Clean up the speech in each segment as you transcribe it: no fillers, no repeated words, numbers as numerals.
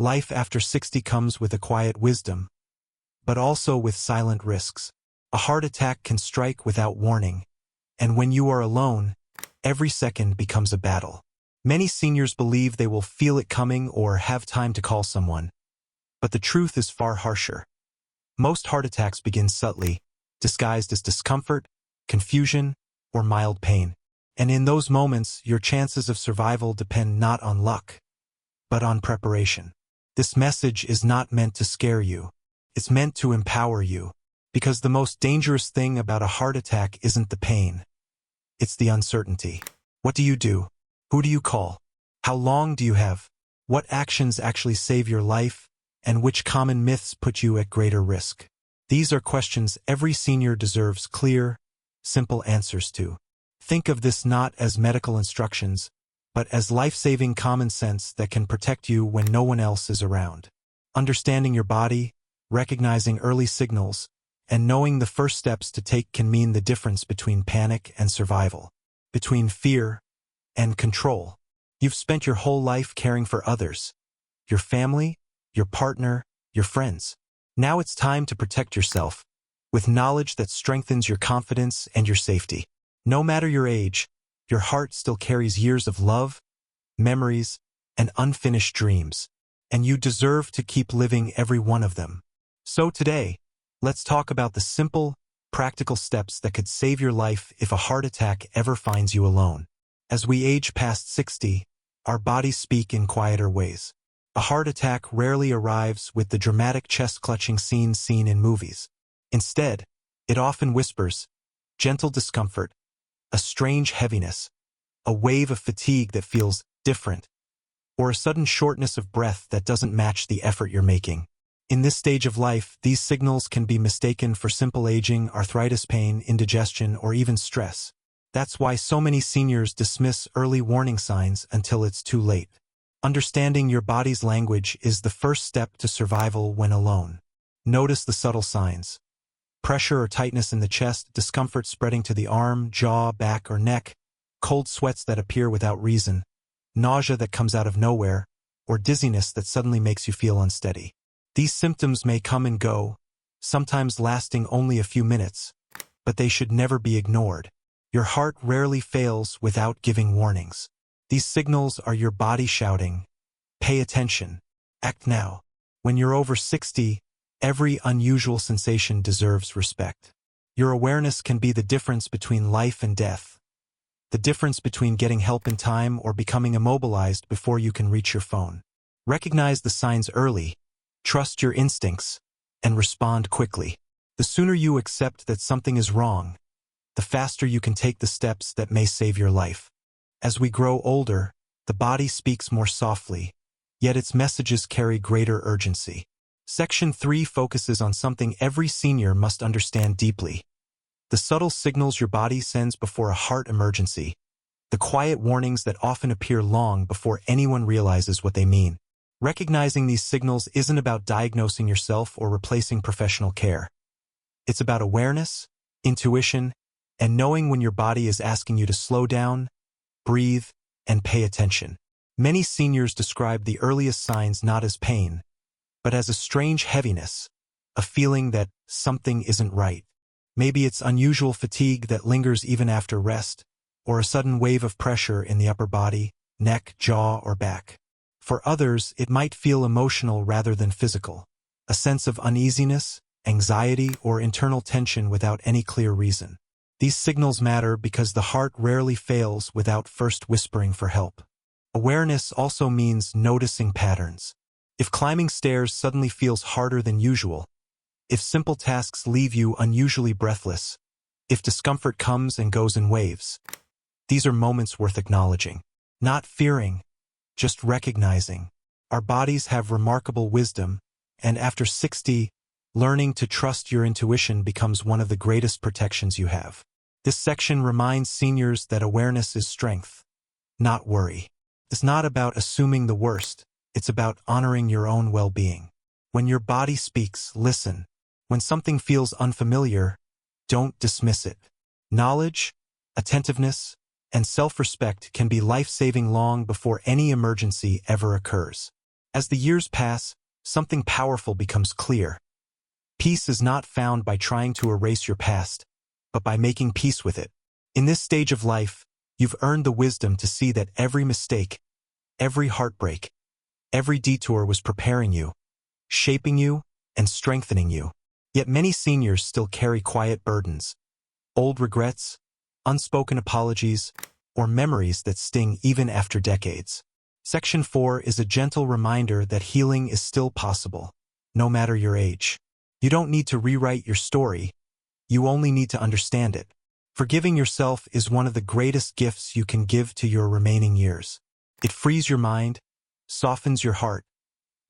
Life after 60 comes with a quiet wisdom, but also with silent risks. A heart attack can strike without warning, and when you are alone, every second becomes a battle. Many seniors believe they will feel it coming or have time to call someone, but the truth is far harsher. Most heart attacks begin subtly, disguised as discomfort, confusion, or mild pain. And in those moments, your chances of survival depend not on luck, but on preparation. This message is not meant to scare you. It's meant to empower you, because the most dangerous thing about a heart attack isn't the pain. It's the uncertainty. What do you do? Who do you call? How long do you have? What actions actually save your life? And which common myths put you at greater risk? These are questions every senior deserves clear, simple answers to. Think of this not as medical instructions, but as life-saving common sense that can protect you when no one else is around. Understanding your body, recognizing early signals, and knowing the first steps to take can mean the difference between panic and survival, between fear and control. You've spent your whole life caring for others, your family, your partner, your friends. Now it's time to protect yourself, with knowledge that strengthens your confidence and your safety. No matter your age, your heart still carries years of love, memories, and unfinished dreams, and you deserve to keep living every one of them. So today, let's talk about the simple, practical steps that could save your life if a heart attack ever finds you alone. As we age past 60, our bodies speak in quieter ways. A heart attack rarely arrives with the dramatic chest-clutching scenes seen in movies. Instead, it often whispers, gentle discomfort, a strange heaviness, a wave of fatigue that feels different, or a sudden shortness of breath that doesn't match the effort you're making. In this stage of life, these signals can be mistaken for simple aging, arthritis pain, indigestion, or even stress. That's why so many seniors dismiss early warning signs until it's too late. Understanding your body's language is the first step to survival when alone. Notice the subtle signs. Pressure or tightness in the chest, discomfort spreading to the arm, jaw, back, or neck, cold sweats that appear without reason, nausea that comes out of nowhere, or dizziness that suddenly makes you feel unsteady. These symptoms may come and go, sometimes lasting only a few minutes, but they should never be ignored. Your heart rarely fails without giving warnings. These signals are your body shouting, pay attention, act now. When you're over 60, every unusual sensation deserves respect. Your awareness can be the difference between life and death, the difference between getting help in time or becoming immobilized before you can reach your phone. Recognize the signs early, trust your instincts, and respond quickly. The sooner you accept that something is wrong, the faster you can take the steps that may save your life. As we grow older, the body speaks more softly, yet its messages carry greater urgency. Section 3 focuses on something every senior must understand deeply: the subtle signals your body sends before a heart emergency, the quiet warnings that often appear long before anyone realizes what they mean. Recognizing these signals isn't about diagnosing yourself or replacing professional care. It's about awareness, intuition, and knowing when your body is asking you to slow down, breathe, and pay attention. Many seniors describe the earliest signs not as pain, but as a strange heaviness, a feeling that something isn't right. Maybe it's unusual fatigue that lingers even after rest, or a sudden wave of pressure in the upper body, neck, jaw, or back. For others, it might feel emotional rather than physical, a sense of uneasiness, anxiety, or internal tension without any clear reason. These signals matter because the heart rarely fails without first whispering for help. Awareness also means noticing patterns. If climbing stairs suddenly feels harder than usual, if simple tasks leave you unusually breathless, if discomfort comes and goes in waves, these are moments worth acknowledging. Not fearing, just recognizing. Our bodies have remarkable wisdom, and after 60, learning to trust your intuition becomes one of the greatest protections you have. This section reminds seniors that awareness is strength, not worry. It's not about assuming the worst, it's about honoring your own well-being. When your body speaks, listen. When something feels unfamiliar, don't dismiss it. Knowledge, attentiveness, and self-respect can be life-saving long before any emergency ever occurs. As the years pass, something powerful becomes clear. Peace is not found by trying to erase your past, but by making peace with it. In this stage of life, you've earned the wisdom to see that every mistake, every heartbreak, every detour was preparing you, shaping you, and strengthening you. Yet many seniors still carry quiet burdens, old regrets, unspoken apologies, or memories that sting even after decades. Section 4 is a gentle reminder that healing is still possible, no matter your age. You don't need to rewrite your story, you only need to understand it. Forgiving yourself is one of the greatest gifts you can give to your remaining years. It frees your mind, softens your heart,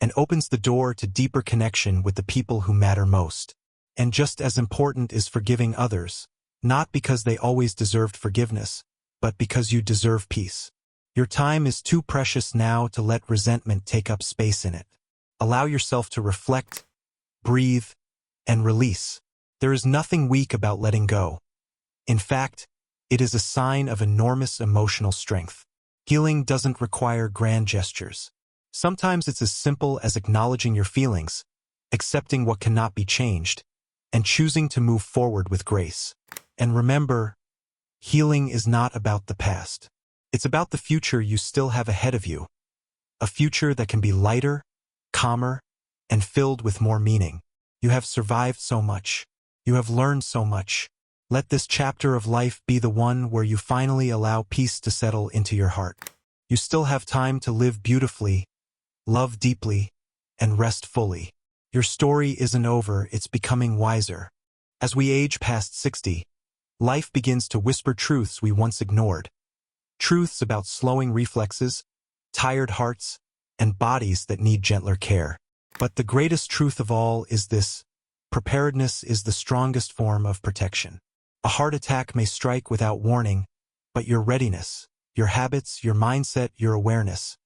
and opens the door to deeper connection with the people who matter most. And just as important is forgiving others, not because they always deserved forgiveness, but because you deserve peace. Your time is too precious now to let resentment take up space in it. Allow yourself to reflect, breathe, and release. There is nothing weak about letting go. In fact, it is a sign of enormous emotional strength. Healing doesn't require grand gestures. Sometimes it's as simple as acknowledging your feelings, accepting what cannot be changed, and choosing to move forward with grace. And remember, healing is not about the past. It's about the future you still have ahead of you. A future that can be lighter, calmer, and filled with more meaning. You have survived so much. You have learned so much. Let this chapter of life be the one where you finally allow peace to settle into your heart. You still have time to live beautifully, love deeply, and rest fully. Your story isn't over, it's becoming wiser. As we age past 60, life begins to whisper truths we once ignored. Truths about slowing reflexes, tired hearts, and bodies that need gentler care. But the greatest truth of all is this: preparedness is the strongest form of protection. A heart attack may strike without warning, but your readiness, your habits, your mindset, your awareness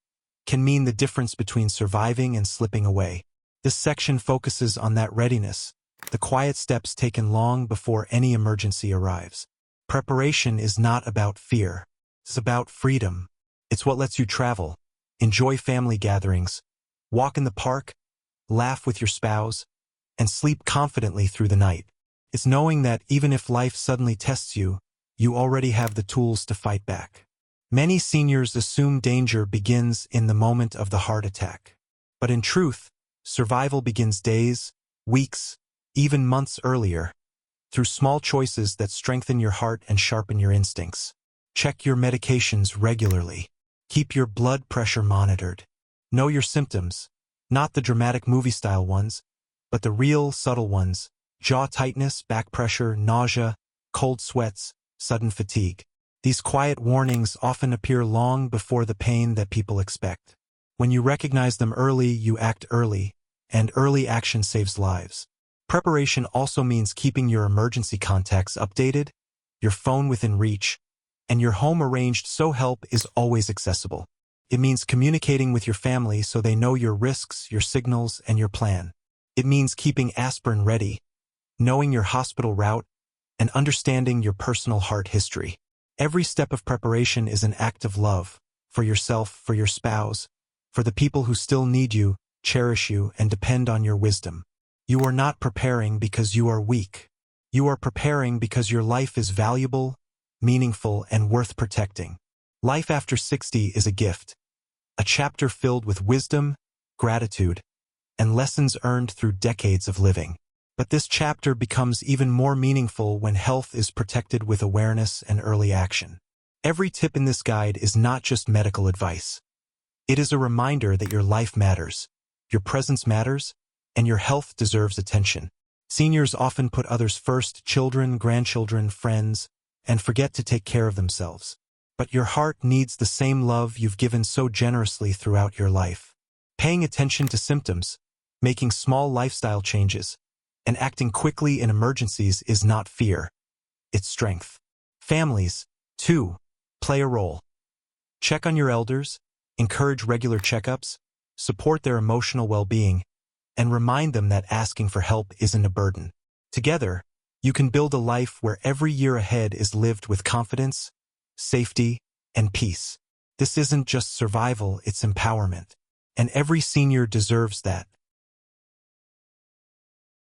can mean the difference between surviving and slipping away. This section focuses on that readiness, the quiet steps taken long before any emergency arrives. Preparation is not about fear. It's about freedom. It's what lets you travel, enjoy family gatherings, walk in the park, laugh with your spouse, and sleep confidently through the night. It's knowing that even if life suddenly tests you, you already have the tools to fight back. Many seniors assume danger begins in the moment of the heart attack. But in truth, survival begins days, weeks, even months earlier, through small choices that strengthen your heart and sharpen your instincts. Check your medications regularly. Keep your blood pressure monitored. Know your symptoms, not the dramatic movie-style ones, but the real, subtle ones: jaw tightness, back pressure, nausea, cold sweats, sudden fatigue. These quiet warnings often appear long before the pain that people expect. When you recognize them early, you act early, and early action saves lives. Preparation also means keeping your emergency contacts updated, your phone within reach, and your home arranged so help is always accessible. It means communicating with your family so they know your risks, your signals, and your plan. It means keeping aspirin ready, knowing your hospital route, and understanding your personal heart history. Every step of preparation is an act of love, for yourself, for your spouse, for the people who still need you, cherish you, and depend on your wisdom. You are not preparing because you are weak. You are preparing because your life is valuable, meaningful, and worth protecting. Life after 60 is a gift, a chapter filled with wisdom, gratitude, and lessons earned through decades of living. But this chapter becomes even more meaningful when health is protected with awareness and early action. Every tip in this guide is not just medical advice. It is a reminder that your life matters, your presence matters, and your health deserves attention. Seniors often put others first: children, grandchildren, friends, and forget to take care of themselves. But your heart needs the same love you've given so generously throughout your life. Paying attention to symptoms, making small lifestyle changes, and acting quickly in emergencies is not fear, it's strength. Families, too, play a role. Check on your elders, encourage regular checkups, support their emotional well-being, and remind them that asking for help isn't a burden. Together, you can build a life where every year ahead is lived with confidence, safety, and peace. This isn't just survival, it's empowerment. And every senior deserves that.